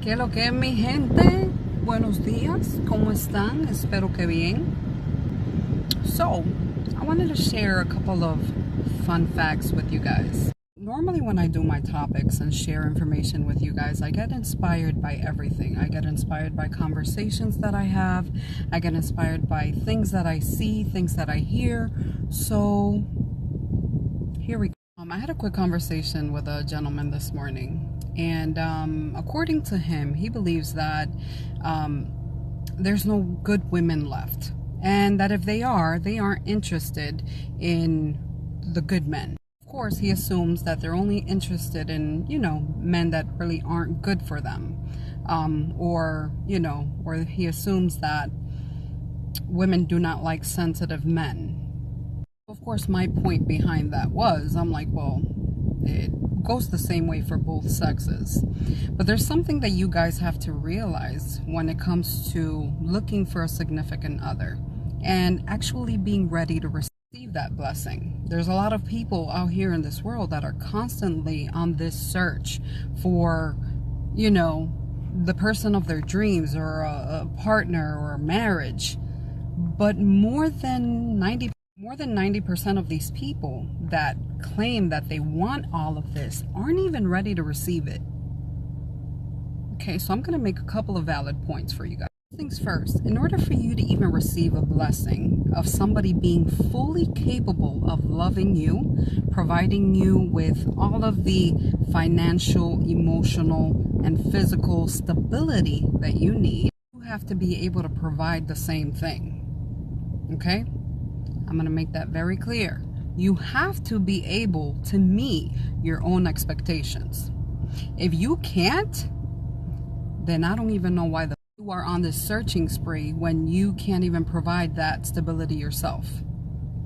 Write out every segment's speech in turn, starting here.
¿Qué lo que es, mi gente? Buenos días, ¿cómo están? Espero que bien. So, I wanted to share a couple of fun facts with you guys. Normally when I do my topics and share information with you guys, I get inspired by everything. I get inspired by conversations that I have. I get inspired by things that I see, things that I hear. So, here we go. I had a quick conversation with a gentleman this morning, and according to him, he believes that there's no good women left, and that if they aren't interested in the good men. Of course, he assumes that they're only interested in, men that really aren't good for them, or he assumes that women do not like sensitive men. Of course, my point behind that was, I'm like, well, it goes the same way for both sexes. But there's something that you guys have to realize when it comes to looking for a significant other and actually being ready to receive that blessing. There's a lot of people out here in this world that are constantly on this search for, the person of their dreams, or a partner, or a marriage. But more than 90% of these people that claim that they want all of this aren't even ready to receive it. Okay, so I'm going to make a couple of valid points for you guys. First things first, in order for you to even receive a blessing of somebody being fully capable of loving you, providing you with all of the financial, emotional, and physical stability that you need, you have to be able to provide the same thing. Okay? I'm going to make that very clear. You have to be able to meet your own expectations. If you can't, then I don't even know why you are on this searching spree when you can't even provide that stability yourself.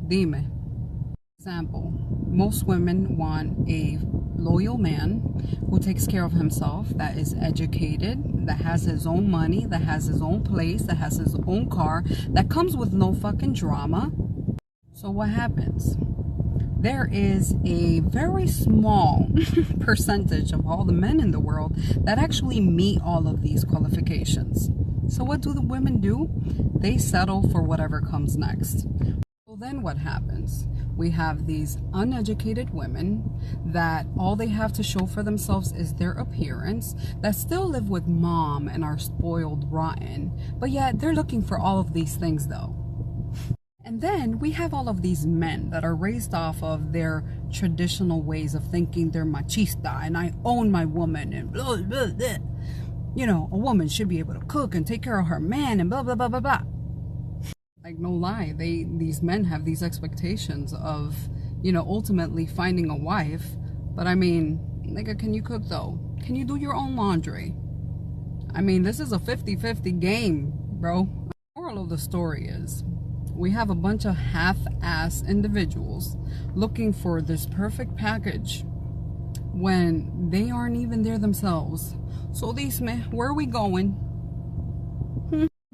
Dime. Example, most women want a loyal man who takes care of himself, that is educated, that has his own money, that has his own place, that has his own car, that comes with no fucking drama. So what happens? There is a very small percentage of all the men in the world that actually meet all of these qualifications. So what do the women do? They settle for whatever comes next. Well, then what happens? We have these uneducated women that all they have to show for themselves is their appearance, that still live with mom and are spoiled rotten, but yet they're looking for all of these things though. And then we have all of these men that are raised off of their traditional ways of thinking. They're machista, and I own my woman, and blah, blah, blah. A woman should be able to cook and take care of her man, and blah, blah, blah, blah, blah. Like, no lie, these men have these expectations of, ultimately finding a wife. But I mean, nigga, can you cook though? Can you do your own laundry? I mean, this is a 50-50 game, bro. The moral of the story is, we have a bunch of half-ass individuals looking for this perfect package when they aren't even there themselves. So these men, where are we going?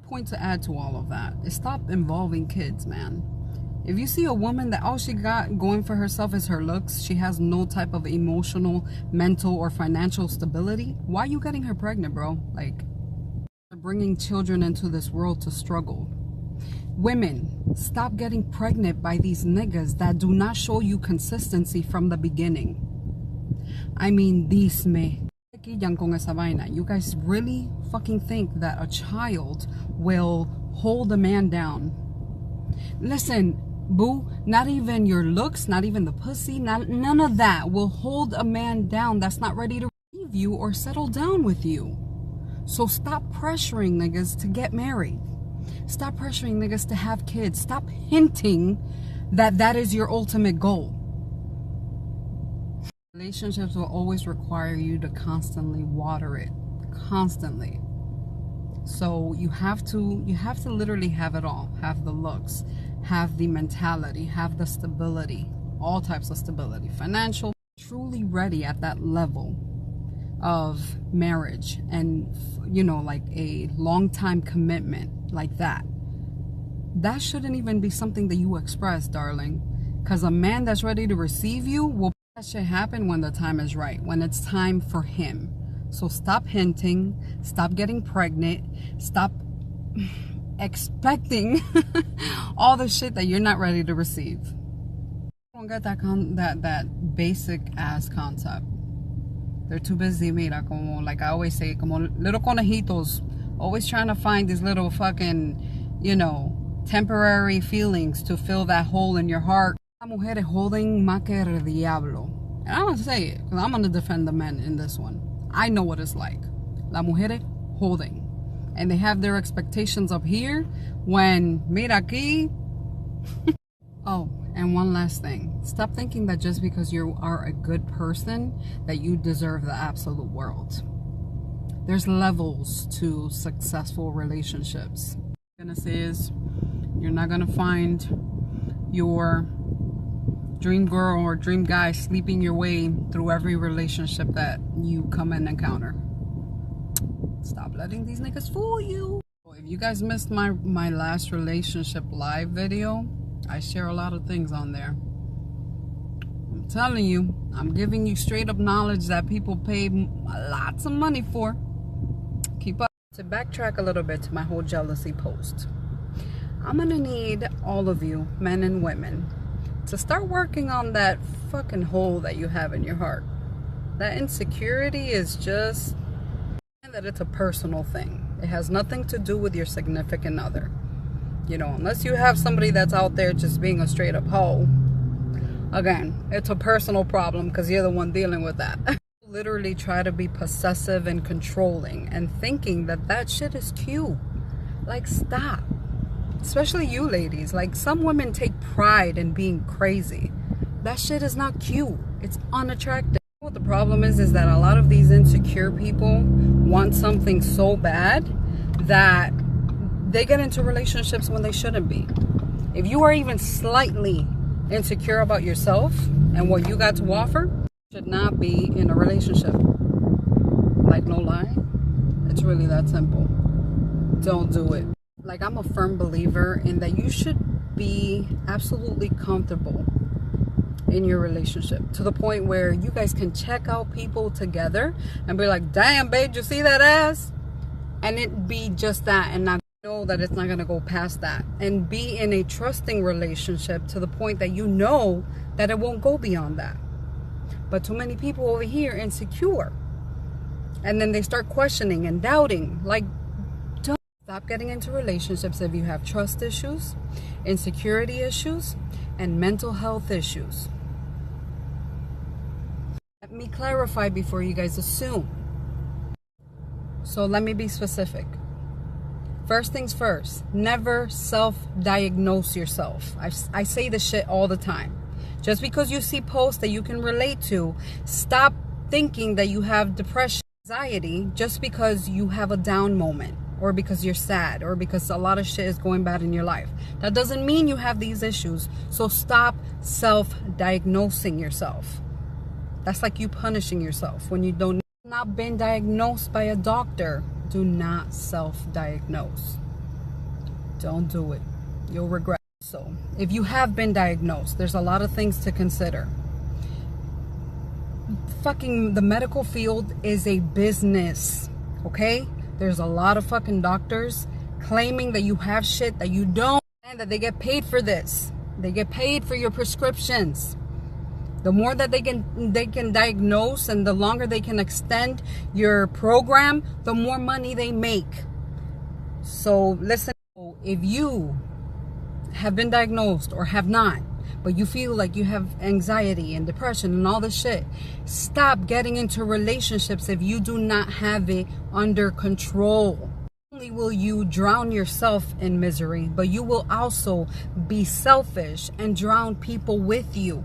Point to add to all of that is stop involving kids, man. If you see a woman that all she got going for herself is her looks, she has no type of emotional, mental, or financial stability, why are you getting her pregnant, bro? Like, you're bringing children into this world to struggle. Women, stop getting pregnant by these niggas that do not show you consistency from the beginning. I mean, these me. You guys really fucking think that a child will hold a man down? Listen, boo, not even your looks, not even the pussy, none of that will hold a man down that's not ready to receive you or settle down with you. So stop pressuring niggas to get married. Stop pressuring niggas to have kids. Stop hinting that that is your ultimate goal. Relationships will always require you to constantly water it. Constantly. So you have to literally have it all. Have the looks, have the mentality, have the stability, all types of stability. Financial, truly ready at that level of marriage and, like a long-time commitment like that. That shouldn't even be something that you express, darling. Because a man that's ready to receive you will that shit happen when the time is right, when it's time for him So stop hinting, stop getting pregnant, stop expecting all the shit that you're not ready to receive. I don't get that basic ass concept. They're too busy, mira, como, like I always say, como little conejitos, always trying to find these little fucking, you know, temporary feelings to fill that hole in your heart. La mujer es holding más que el diablo. And I'm gonna say it, because I'm gonna defend the men in this one. I know what it's like. La mujer es holding. And they have their expectations up here when, mira aquí. Oh, and one last thing. Stop thinking that just because you are a good person, that you deserve the absolute world. There's levels to successful relationships. What I'm gonna say is, you're not gonna find your dream girl or dream guy sleeping your way through every relationship that you come and encounter. Stop letting these niggas fool you. If you guys missed my last relationship live video, I share a lot of things on there. I'm telling you, I'm giving you straight up knowledge that people pay lots of money for. Keep up. To backtrack a little bit to my whole jealousy post, I'm gonna need all of you, men and women, to start working on that fucking hole that you have in your heart. That insecurity is just that it's a personal thing. It has nothing to do with your significant other. You know, unless you have somebody that's out there just being a straight up hoe. Again, it's a personal problem because you're the one dealing with that. Literally try to be possessive and controlling and thinking that that shit is cute. Like, stop. Especially you ladies. Like, some women take pride in being crazy. That shit is not cute. It's unattractive. What the problem is that a lot of these insecure people want something so bad that they get into relationships when they shouldn't be. If you are even slightly insecure about yourself and what you got to offer, you should not be in a relationship. Like, no lie, it's really that simple. Don't do it. Like, I'm a firm believer in that you should be absolutely comfortable in your relationship to the point where you guys can check out people together and be like, damn babe, you see that ass? And it be just that, and not know that it's not going to go past that, and be in a trusting relationship to the point that you know that it won't go beyond that. But too many people over here insecure, and then they start questioning and doubting. Like, don't stop getting into relationships if you have trust issues, insecurity issues, and mental health issues. Let me clarify before you guys assume. So let me be specific. First things first, never self-diagnose yourself. I say this shit all the time. Just because you see posts that you can relate to, stop thinking that you have depression, anxiety, just because you have a down moment, or because you're sad, or because a lot of shit is going bad in your life. That doesn't mean you have these issues. So stop self-diagnosing yourself. That's like you punishing yourself when you don't not been diagnosed by a doctor. Do not self-diagnose. Don't do it. You'll regret. So, if you have been diagnosed, there's a lot of things to consider. Fucking the medical field is a business, okay? There's a lot of fucking doctors claiming that you have shit that you don't, and that they get paid for this. They get paid for your prescriptions. The more that they can diagnose and the longer they can extend your program, the more money they make. So listen, if you have been diagnosed or have not, but you feel like you have anxiety and depression and all this shit, stop getting into relationships if you do not have it under control. Not only will you drown yourself in misery, but you will also be selfish and drown people with you.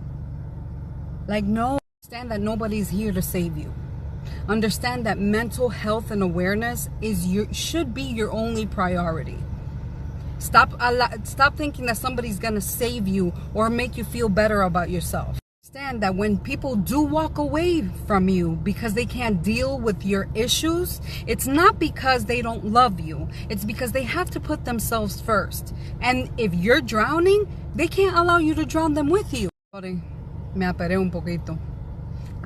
Like, no, understand that nobody's here to save you. Understand that mental health and awareness should be your only priority. Stop thinking that somebody's gonna save you or make you feel better about yourself. Understand that when people do walk away from you because they can't deal with your issues, it's not because they don't love you. It's because they have to put themselves first. And if you're drowning, they can't allow you to drown them with you. Sorry. Me aperé un poquito.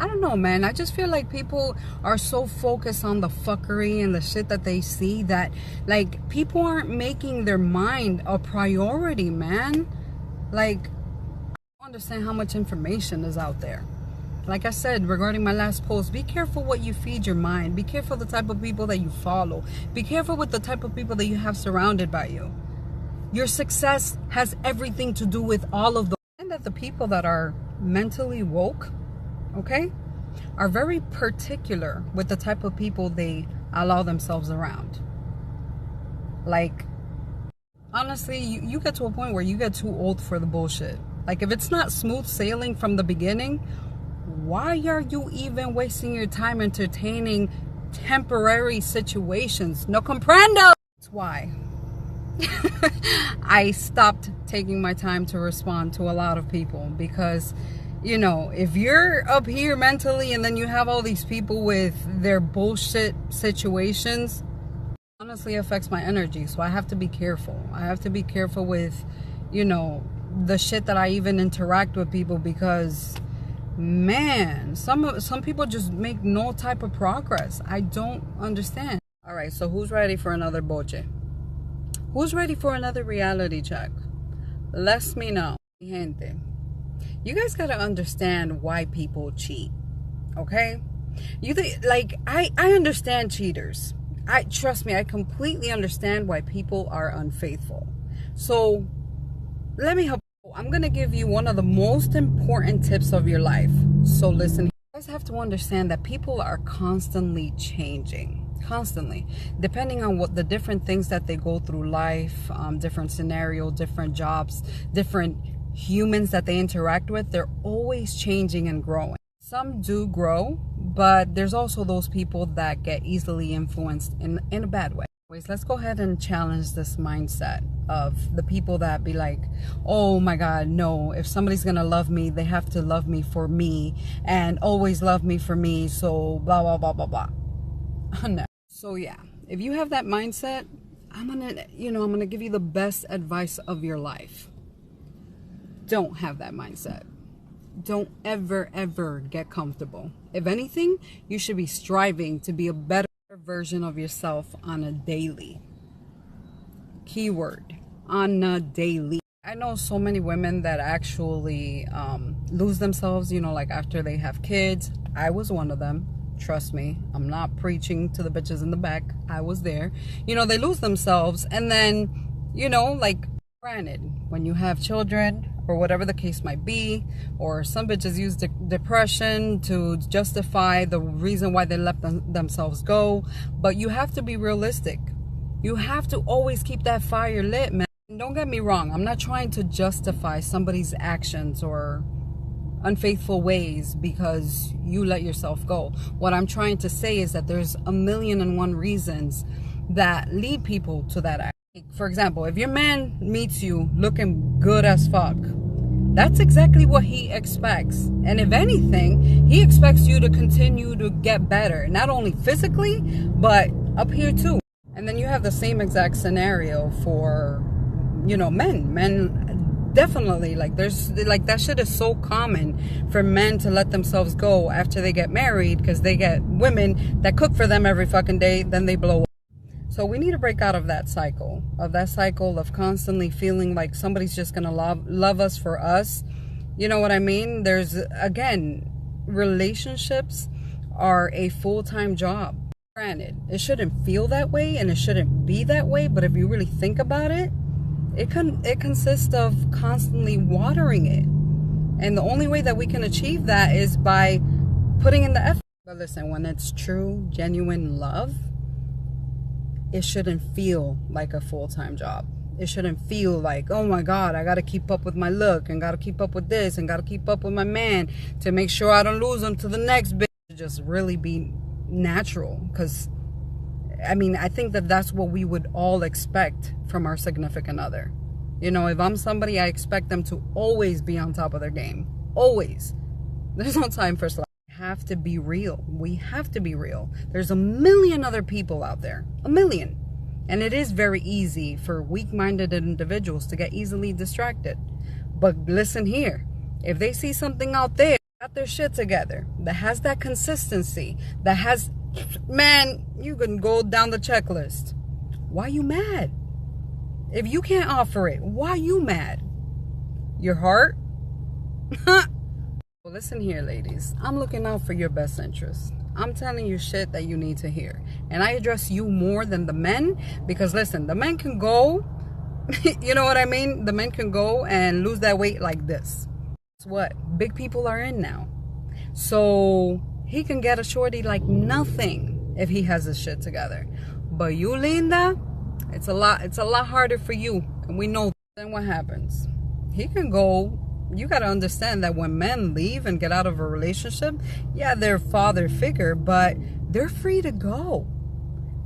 I don't know, man. I just feel like people are so focused on the fuckery and the shit that they see that, like, people aren't making their mind a priority, man. Like, I don't understand how much information is out there. Like I said regarding my last post, be careful what you feed your mind. Be careful the type of people that you follow. Be careful with the type of people that you have surrounded by you. Your success has everything to do with all of those. And that the people that are mentally woke, okay, are very particular with the type of people they allow themselves around. Like, honestly, you get to a point where you get too old for the bullshit. Like, if it's not smooth sailing from the beginning, why are you even wasting your time entertaining temporary situations? No comprendo. That's why I stopped taking my time to respond to a lot of people, because, you know, if you're up here mentally and then you have all these people with their bullshit situations, honestly affects my energy. So I have to be careful. I have to be careful with, you know, the shit that I even interact with people, because, man, some people just make no type of progress. I don't understand. All right, so who's ready for another boche? Who's ready for another reality check? Let me know. Gente, you guys gotta understand why people cheat, okay? I understand cheaters. Trust me, I completely understand why people are unfaithful. So let me help. I'm gonna give you one of the most important tips of your life. So listen, you guys have to understand that people are constantly changing. Constantly, depending on what the different things that they go through life, different scenario, different jobs, different humans that they interact with, they're always changing and growing. Some do grow, but there's also those people that get easily influenced in a bad way. Anyways, let's go ahead and challenge this mindset of the people that be like, oh my God, no, if somebody's gonna love me, they have to love me for me and always love me for me, so blah blah blah blah blah. No. So yeah, if you have that mindset, I'm gonna give you the best advice of your life. Don't have that mindset. Don't ever get comfortable. If anything, you should be striving to be a better version of yourself on a daily. Keyword, on a daily. I know so many women that actually lose themselves, you know, like after they have kids. I was one of them. Trust me, I'm not preaching to the bitches in the back. I was there. You know, they lose themselves, and then, you know, like, granted, when you have children or whatever the case might be, or some bitches use depression to justify the reason why they let themselves go, but you have to be realistic. You have to always keep that fire lit, man. And don't get me wrong, I'm not trying to justify somebody's actions or unfaithful ways because you let yourself go. What I'm trying to say is that there's 1,000,001 reasons that lead people to that act. For example, if your man meets you looking good as fuck, that's exactly what he expects. And if anything, he expects you to continue to get better, not only physically, but up here too. And then you have the same exact scenario for, you know, men. Definitely, like, there's like, that shit is so common for men to let themselves go after they get married, because they get women that cook for them every fucking day, then they blow up. So we need to break out of that cycle of constantly feeling like somebody's just gonna love us for us. You know what I mean? There's, again, relationships are a full-time job. Granted, it shouldn't feel that way and it shouldn't be that way, but if you really think about it, it consists of constantly watering it. And the only way that we can achieve that is by putting in the effort. But listen, when it's true, genuine love, it shouldn't feel like a full-time job. It shouldn't feel like, oh my God, I gotta keep up with my look and gotta keep up with this and gotta keep up with my man to make sure I don't lose him to the next bitch. Just really be natural, because I mean, I think that that's what we would all expect from our significant other. You know, if I'm somebody, I expect them to always be on top of their game. Always. There's no time for slack. We have to be real. We have to be real. There's 1,000,000 other people out there. 1,000,000. And it is very easy for weak-minded individuals to get easily distracted. But listen here. If they see something out there, got their shit together, that has that consistency, that has, man, you can go down the checklist. Why you mad? If you can't offer it, why you mad? Your heart? Well, listen here, ladies. I'm looking out for your best interest. I'm telling you shit that you need to hear. And I address you more than the men because, listen, the men can go, you know what I mean? The men can go and lose that weight like this. It's what big people are in now. So he can get a shorty like nothing if he has his shit together. But you, Linda, it's a lot harder for you. And we know. Then what happens? He can go. You got to understand that when men leave and get out of a relationship, yeah, they're father figure, but they're free to go.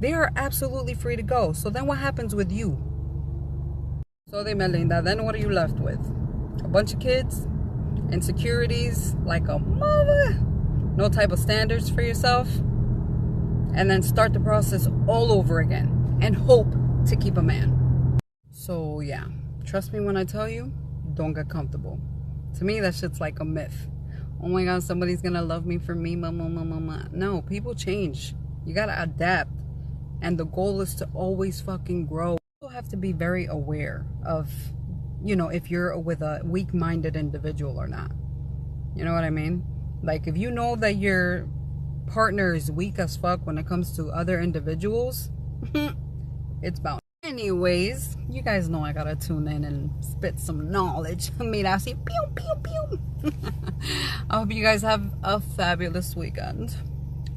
They are absolutely free to go. So then what happens with you? So they Melinda, then what are you left with? A bunch of kids, insecurities, like a mother, no type of standards for yourself, and then start the process all over again and hope to keep a man. So yeah, trust me when I tell you, don't get comfortable. To me, that shit's like a myth. Oh my God, somebody's gonna love me for me, mama. No, people change. You gotta adapt. And the goal is to always fucking grow. You have to be very aware of, you know, if you're with a weak-minded individual or not. You know what I mean? Like, if you know that your partner is weak as fuck when it comes to other individuals, it's bound. Anyways, you guys know I gotta tune in and spit some knowledge. Mira así, pew, pew, pew. I hope you guys have a fabulous weekend.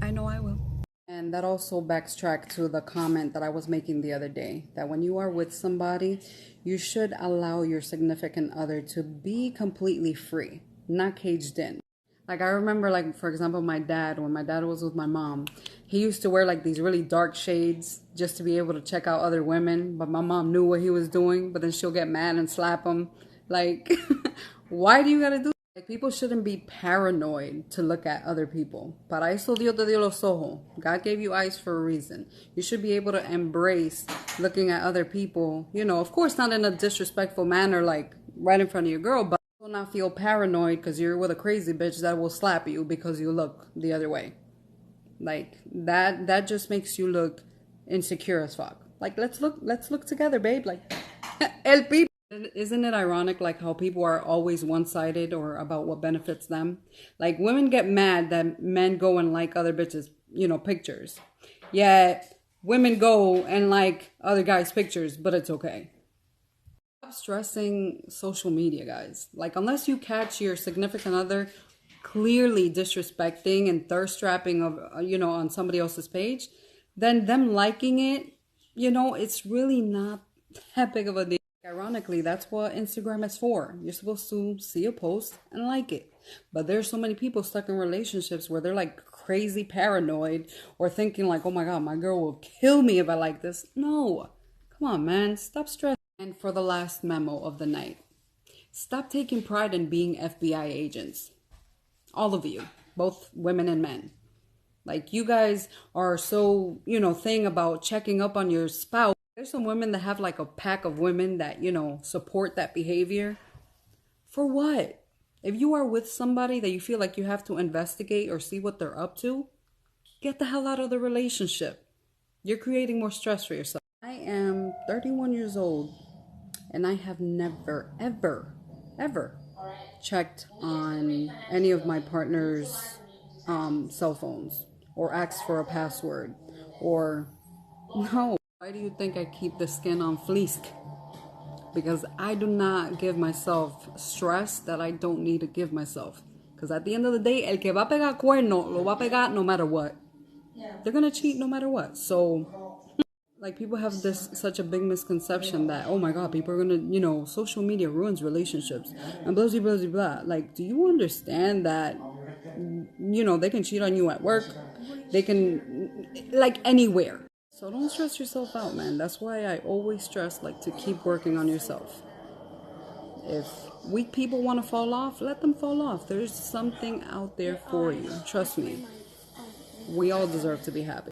I know I will. And that also backtracked to the comment that I was making the other day, that when you are with somebody, you should allow your significant other to be completely free, not caged in. Like, I remember, like, for example, my dad, when my dad was with my mom, he used to wear, like, these really dark shades just to be able to check out other women. But my mom knew what he was doing, but then she'll get mad and slap him. Like, why do you gotta do that? Like, people shouldn't be paranoid to look at other people. Para eso Dios te dio los ojos. God gave you eyes for a reason. You should be able to embrace looking at other people, you know, of course, not in a disrespectful manner, like, right in front of your girl, but not feel paranoid because you're with a crazy bitch that will slap you because you look the other way. Like, that just makes you look insecure as fuck. Like, let's look together, babe. Like, el people. Isn't it ironic, like, how people are always one-sided or about what benefits them? Like, women get mad that men go and like other bitches, you know, pictures. Yet women go and like other guys' pictures, but it's okay. Stop stressing social media, guys. Like, unless you catch your significant other clearly disrespecting and thirst trapping of, you know, on somebody else's page, then them liking it, you know, it's really not that big of a deal. Ironically, that's what Instagram is for. You're supposed to see a post and like it. But there's so many people stuck in relationships where they're like crazy paranoid or thinking like, oh my God, my girl will kill me if I like this. No, come on, man, stop stressing. And for the last memo of the night, stop taking pride in being FBI agents. All of you, both women and men. Like, you guys are so, you know, thing about checking up on your spouse. There's some women that have like a pack of women that, you know, support that behavior. For what? If you are with somebody that you feel like you have to investigate or see what they're up to, get the hell out of the relationship. You're creating more stress for yourself. I am 31 years old. And I have never, ever checked on any of my partner's cell phones or asked for a password or no. Why do you think I keep the skin on fleek? Because I do not give myself stress that I don't need to give myself. Because at the end of the day, el que va a pegar cuerno, lo va a pegar no matter what. They're going to cheat no matter what. So, like, people have this such a big misconception that, oh my God, people are gonna, you know, social media ruins relationships and blah, blah, blah, blah. Like, do you understand that, you know, they can cheat on you at work, they can, like, anywhere. So don't stress yourself out, man. That's why I always stress, like, to keep working on yourself. If weak people want to fall off, let them fall off. There's something out there for you. Trust me. We all deserve to be happy.